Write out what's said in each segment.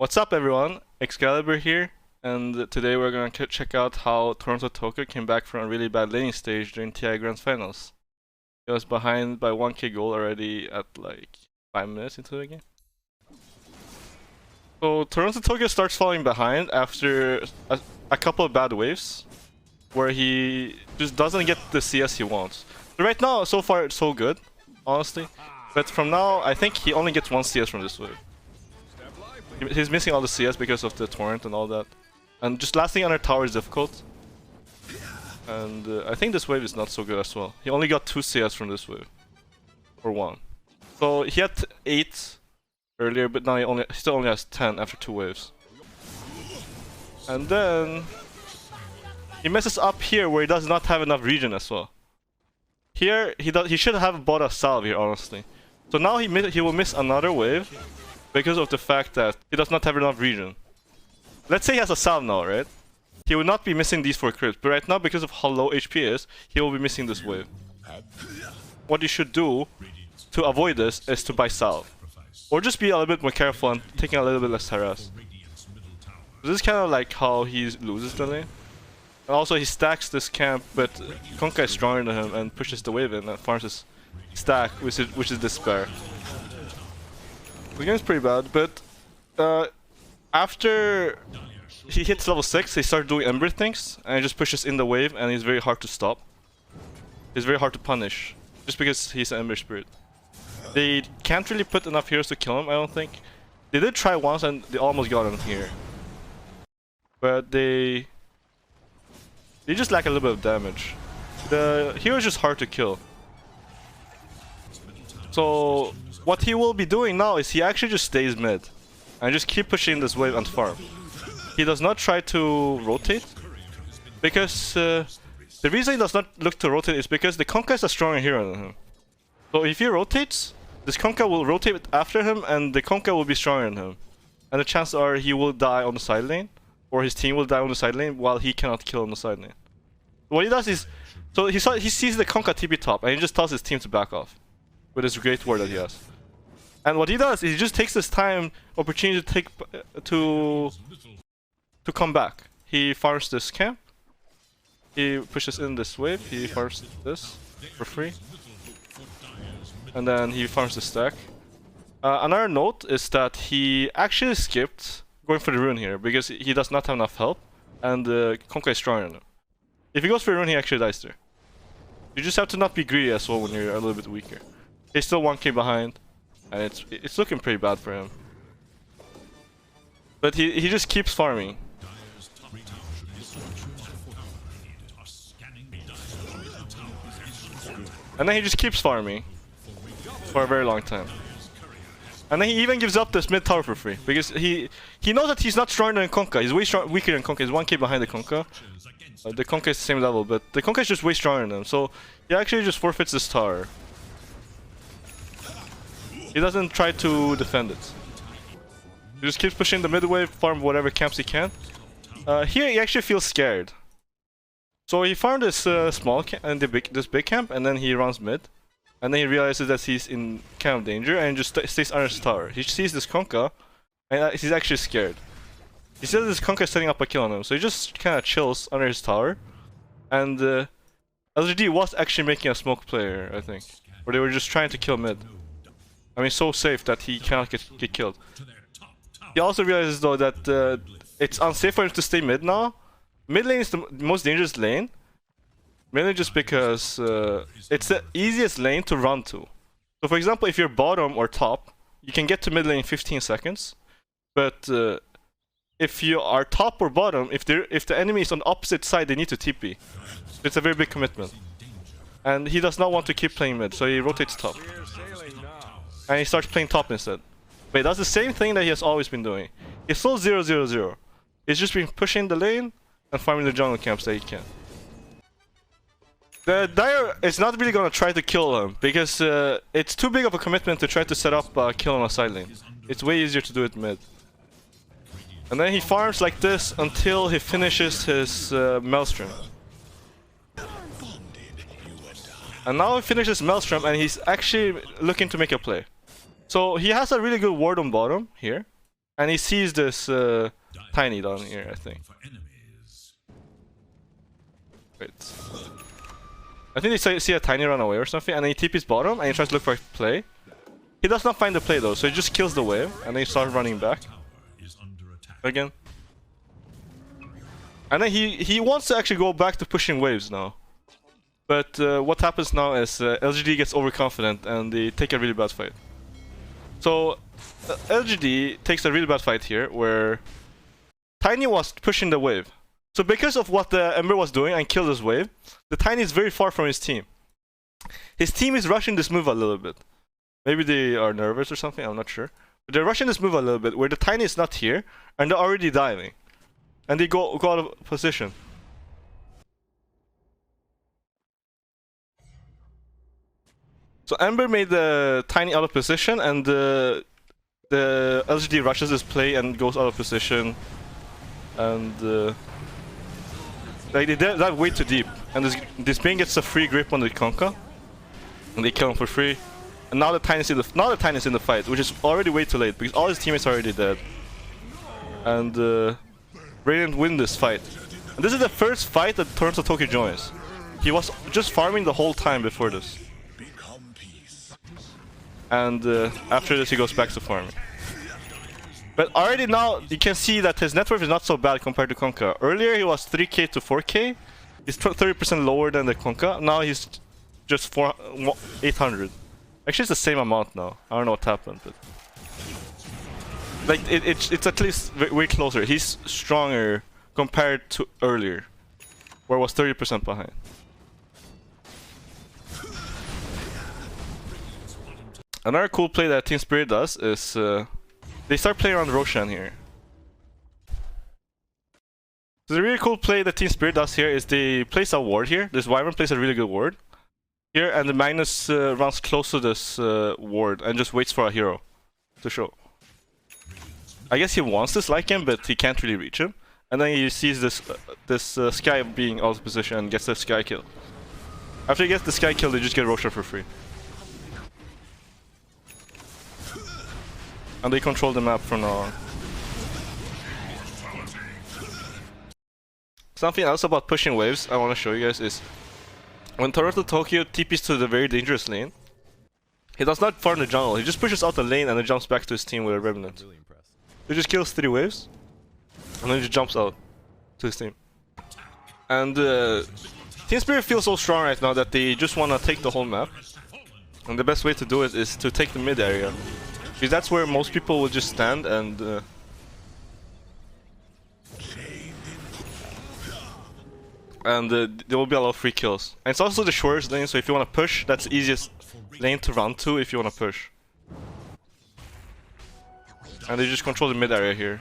What's up everyone, Xcalibur here, and today we're going to check out how Tokyo came back from a really bad laning stage during TI Grand Finals. It was behind by 1k goal already at like 5 minutes into the game. So Tokyo starts falling behind after a couple of bad waves, where he just doesn't get the CS he wants. So right now, so far it's so good, honestly, but from now I think he only gets one CS from this wave. He's missing all the CS because of the torrent and all that. And just lasting under tower is difficult. And I think this wave is not so good as well. He only got 2 CS from this wave. Or 1. So he had 8 earlier, but now he still only has 10 after 2 waves. And then he messes up here where he does not have enough regen as well. Here he should have bought a salve here, honestly. So now he will miss another wave because of the fact that he does not have enough regen. Let's say he has a salve now, right? He will not be missing these 4 crits, but right now, because of how low HP is, he will be missing this wave. What you should do to avoid this is to buy salve. Or just be a little bit more careful and taking a little bit less harass. This is kind of like how he loses the lane. And also he stacks this camp, but Konka is stronger than him and pushes the wave in and farms his stack, which is despair. The game's pretty bad, but after he hits level 6, he starts doing Ember things, and he just pushes in the wave, and he's very hard to stop. He's very hard to punish, just because he's an Ember Spirit. They can't really put enough heroes to kill him, I don't think. They did try once, and they almost got him here. But they just lack a little bit of damage. The hero is just hard to kill. So what he will be doing now is he actually just stays mid and just keep pushing this wave and farm. He does not try to rotate because the reason he does not look to rotate is because the Konka is a stronger hero than him. So if he rotates, this Konka will rotate after him and the Konka will be stronger than him. And the chances are he will die on the side lane, or his team will die on the side lane while he cannot kill on the side lane. What he does is, so he sees the Konka TP top and he just tells his team to back off with his great ward that he has. And what he does is he just takes this opportunity to come back. He farms this camp. He pushes in this wave. He farms this for free. And then he farms the stack. Another note is that he actually skipped going for the rune here because he does not have enough help, and Konka is stronger than him. If he goes for the rune, he actually dies there. You just have to not be greedy as well when you're a little bit weaker. He's still 1k behind, and it's looking pretty bad for him. But he just keeps farming. And then he just keeps farming for a very long time. And then he even gives up this mid tower for free because he knows that he's not stronger than Konka. He's way weaker than Konka. He's 1k behind the Konka. The Konka is the same level, but the Konka is just way stronger than him. So he actually just forfeits this tower. He doesn't try to defend it. He just keeps pushing the mid wave, farm whatever camps he can. Here he actually feels scared. So he farmed this small camp and this big camp, and then he runs mid. And then he realizes that he's in kind of danger and just stays under his tower. He sees this Konka, and he's actually scared. He sees this Konka setting up a kill on him, so he just kind of chills under his tower. And LGD was actually making a smoke player, I think, where they were just trying to kill mid. I mean, so safe that he cannot get killed. He also realizes though that it's unsafe for him to stay mid now. Mid lane is the most dangerous lane, mainly just because it's the easiest lane to run to. So for example, if you're bottom or top, you can get to mid lane in 15 seconds. But if you are top or bottom, if the enemy is on the opposite side, they need to TP. It's a very big commitment. And he does not want to keep playing mid, so he rotates top. And he starts playing top instead. But he does the same thing that he has always been doing. He's still 0-0-0. He's just been pushing the lane and farming the jungle camps that he can. The Dire is not really gonna try to kill him because it's too big of a commitment to try to set up a kill on a side lane. It's way easier to do it mid. And then he farms like this until he finishes his Maelstrom. And now he finishes Maelstrom and he's actually looking to make a play. So he has a really good ward on bottom here. And he sees this Tiny down here, I think. Wait. I think they see a Tiny run away or something, and then he TP's bottom, and he tries to look for a play. He does not find the play though, so he just kills the wave, and then he starts running back. Again. And then he wants to actually go back to pushing waves now. But what happens now is LGD gets overconfident, and they take a really bad fight. So LGD takes a really bad fight here, where Tiny was pushing the wave. So because of what the Ember was doing and killed his wave, the Tiny is very far from his team. His team is rushing this move a little bit. Maybe they are nervous or something, I'm not sure. But they're rushing this move a little bit, where the Tiny is not here, and they're already diving. And they go out of position. So Ember made the Tiny out of position, and the LGD rushes this play and goes out of position. And like they dive way too deep. And this Bane gets a free grip on the Conka. And they kill him for free. And now the Tiny's in the fight, which is already way too late because all his teammates are already dead. And Radiant win this fight. And this is the first fight that TORONTOTOKYO joins. He was just farming the whole time before this. And after this he goes back to farming. But already now you can see that his net worth is not so bad compared to Conka. Earlier he was 3k to 4k. He's 30% lower than the Conka. Now he's just 800. Actually, it's the same amount now. I don't know what happened, but like it's at least way closer. He's stronger compared to earlier, where it was 30% behind. Another cool play that Team Spirit does is they start playing around Roshan here. So the really cool play that Team Spirit does here is they place a ward here. This Wyvern plays a really good ward here, and the Magnus runs close to this ward and just waits for a hero to show. I guess he wants this Lycan, but he can't really reach him. And then he sees this Sky being out of position and gets the Sky kill. After he gets the Sky kill, they just get Roshan for free. And they control the map from now on. Something else about pushing waves I want to show you guys is when TORONTOTOKYO TPs to the very dangerous lane, he does not farm the jungle, he just pushes out the lane and then jumps back to his team with a Revenant. He just kills 3 waves, and then he just jumps out to his team. And Team Spirit feels so strong right now that they just want to take the whole map. And the best way to do it is to take the mid area. Because that's where most people will just stand and there will be a lot of free kills. And it's also the shortest lane, so if you want to push, that's the easiest lane to run to if you want to push. And they just control the mid area here.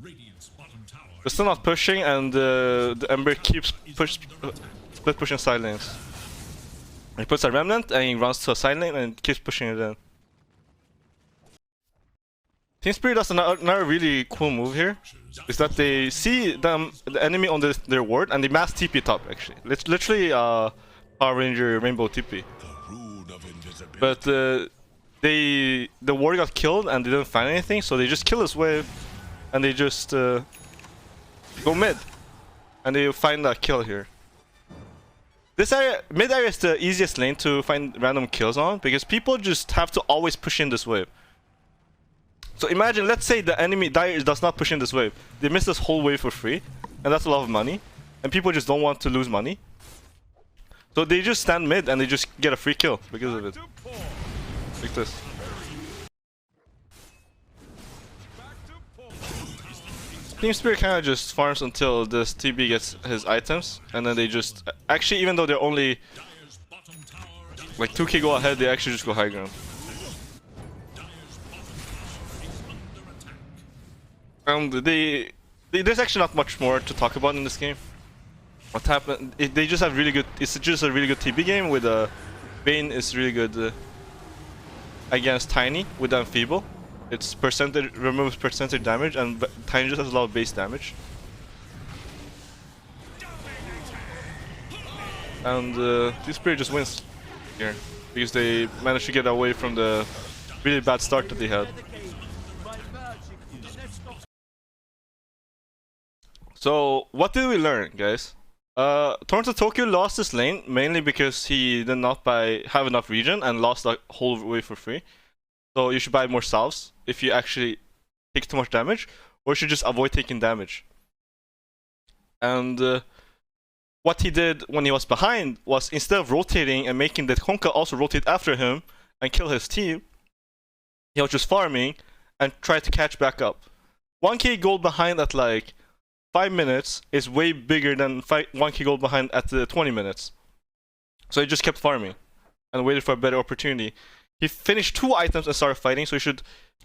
They're still not pushing, and the Ember keeps split pushing side lanes. He puts a Remnant and he runs to a side lane and keeps pushing it in. Team Spirit does another really cool move here. Is that they see the enemy on their ward and they mass TP top actually. It's literally Power Ranger Rainbow TP. But the ward got killed and they didn't find anything, so they just kill this wave and they just go mid. And they find a kill here. This area, mid area is the easiest lane to find random kills on because people just have to always push in this wave. So imagine, let's say the enemy does not push in this wave. They miss this whole wave for free, and that's a lot of money. And people just don't want to lose money. So they just stand mid and they just get a free kill because of it. Like this. Team Spirit kind of just farms until this TB gets his items, and then they just... Actually, even though they're only like 2k go ahead, they actually just go high ground. And there's actually not much more to talk about in this game. What happened? They just have really good... It's just a really good TB game with Bane is really good against Tiny with Enfeeble. Its percentage removes percentage damage, and Tiny just has a lot of base damage. And Team Spirit just wins here because they managed to get away from the really bad start that he had. So what did we learn, guys? TORONTOTOKYO lost this lane mainly because he did not have enough regen and lost the whole wave for free. So you should buy more salves if you actually take too much damage, or you should just avoid taking damage. And what he did when he was behind was, instead of rotating and making the Honka also rotate after him and kill his team, he was just farming and try to catch back up. 1k gold behind at like 5 minutes is way bigger than 1k gold behind at the 20 minutes. So he just kept farming and waited for a better opportunity. He finished 2 items and started fighting, so he should...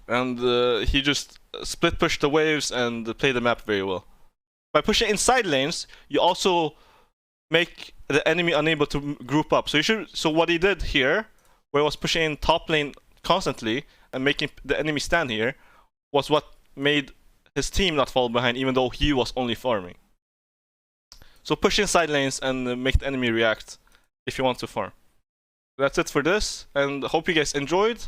And he just split pushed the waves and played the map very well. By pushing inside lanes, you also make the enemy unable to group up. So what he did here, where he was pushing in top lane constantly and making the enemy stand here, was what made his team not fall behind, even though he was only farming. So push inside lanes and make the enemy react if you want to farm. That's it for this, and hope you guys enjoyed.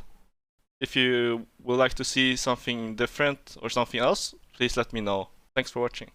If you would like to see something different or something else, please let me know. Thanks for watching.